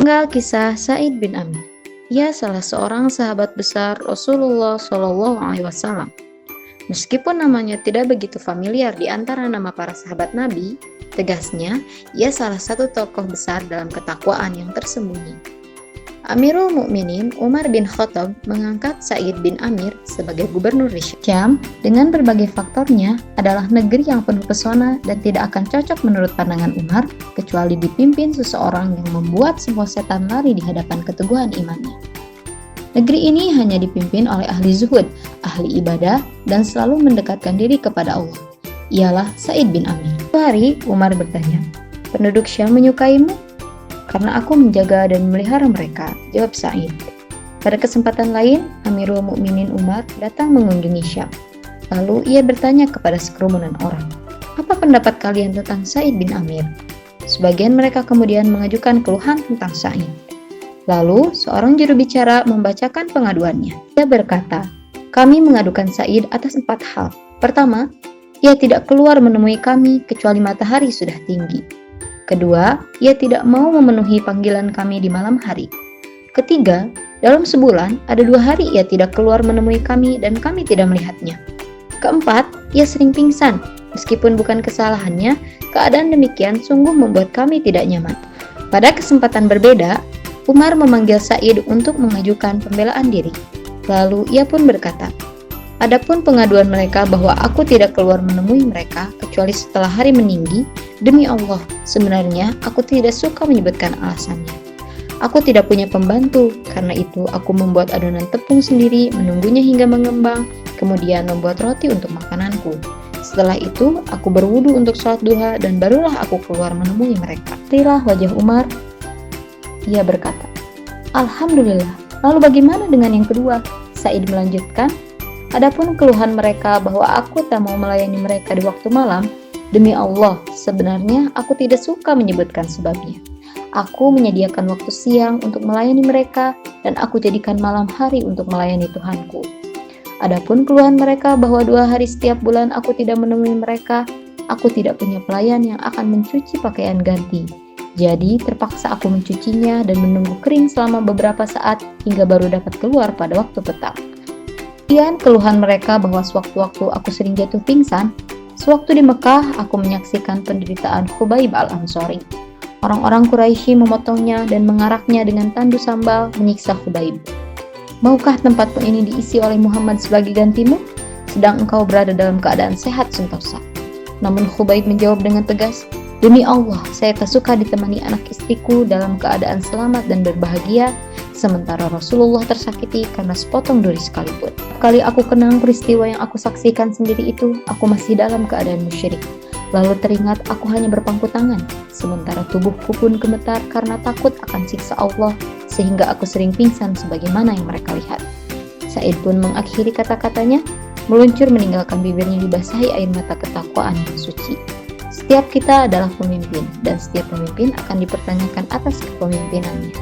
Tinggal kisah Sa'id bin Amir. Ia salah seorang sahabat besar Rasulullah Shallallahu Alaihi Wasallam. Meskipun namanya tidak begitu familiar di antara nama para sahabat Nabi, tegasnya ia salah satu tokoh besar dalam ketakwaan yang tersembunyi. Amirul Mukminin Umar bin Khattab mengangkat Sa'id bin Amir sebagai gubernur di Syam dengan berbagai faktornya adalah negeri yang penuh pesona dan tidak akan cocok menurut pandangan Umar kecuali dipimpin seseorang yang membuat semua setan lari di hadapan keteguhan imannya. Negeri ini hanya dipimpin oleh ahli zuhud, ahli ibadah, dan selalu mendekatkan diri kepada Allah. Ialah Sa'id bin Amir. Suatu hari Umar bertanya, "Penduduk Syam menyukaimu?" "Karena aku menjaga dan memelihara mereka," jawab Sa'id. Pada kesempatan lain, Amirul Mukminin Umar datang mengunjungi Syam. Lalu ia bertanya kepada sekerumunan orang, "Apa pendapat kalian tentang Sa'id bin Amir?" Sebagian mereka kemudian mengajukan keluhan tentang Sa'id. Lalu seorang juru bicara membacakan pengaduannya. Ia berkata, "Kami mengadukan Sa'id atas 4 hal. Pertama, ia tidak keluar menemui kami kecuali matahari sudah tinggi. Kedua, ia tidak mau memenuhi panggilan kami di malam hari. Ketiga, dalam sebulan ada 2 hari ia tidak keluar menemui kami dan kami tidak melihatnya. Keempat, ia sering pingsan. Meskipun bukan kesalahannya, keadaan demikian sungguh membuat kami tidak nyaman." Pada kesempatan berbeda, Umar memanggil Sa'id untuk mengajukan pembelaan diri. Lalu ia pun berkata, "Adapun pengaduan mereka bahwa aku tidak keluar menemui mereka kecuali setelah hari meninggi, demi Allah, sebenarnya aku tidak suka menyebutkan alasannya. Aku tidak punya pembantu, karena itu aku membuat adonan tepung sendiri, menunggunya hingga mengembang, kemudian membuat roti untuk makananku. Setelah itu, aku berwudu untuk sholat duha dan barulah aku keluar menemui mereka." Inilah wajah Umar. Ia berkata, "Alhamdulillah, lalu bagaimana dengan yang kedua?" Sa'id melanjutkan, "Adapun keluhan mereka bahwa aku tak mau melayani mereka di waktu malam, demi Allah, sebenarnya aku tidak suka menyebutkan sebabnya. Aku menyediakan waktu siang untuk melayani mereka dan aku jadikan malam hari untuk melayani Tuhanku. Adapun keluhan mereka bahwa 2 hari setiap bulan aku tidak menemui mereka, aku tidak punya pelayan yang akan mencuci pakaian ganti. Jadi terpaksa aku mencucinya dan menunggu kering selama beberapa saat hingga baru dapat keluar pada waktu petang. Kemudian keluhan mereka bahwa sewaktu-waktu aku sering jatuh pingsan. Sewaktu di Mekah, aku menyaksikan penderitaan Khubayb al-Ansari. Orang-orang Quraisy memotongnya dan mengaraknya dengan tandu sambal menyiksa Khubayb. Maukah tempatmu ini diisi oleh Muhammad sebagai gantimu? Sedang engkau berada dalam keadaan sehat sentosa." Namun Khubayb menjawab dengan tegas, "Demi Allah, saya tak suka ditemani anak istriku dalam keadaan selamat dan berbahagia, sementara Rasulullah tersakiti karena sepotong duri sekalipun. Kali aku kenang peristiwa yang aku saksikan sendiri itu, aku masih dalam keadaan musyrik. Lalu teringat aku hanya berpangku tangan, sementara tubuhku pun gemetar karena takut akan siksa Allah, sehingga aku sering pingsan sebagaimana yang mereka lihat." Sa'id pun mengakhiri kata-katanya, meluncur meninggalkan bibirnya dibasahi air mata ketakwaan yang suci. Setiap kita adalah pemimpin, dan setiap pemimpin akan dipertanyakan atas kepemimpinannya.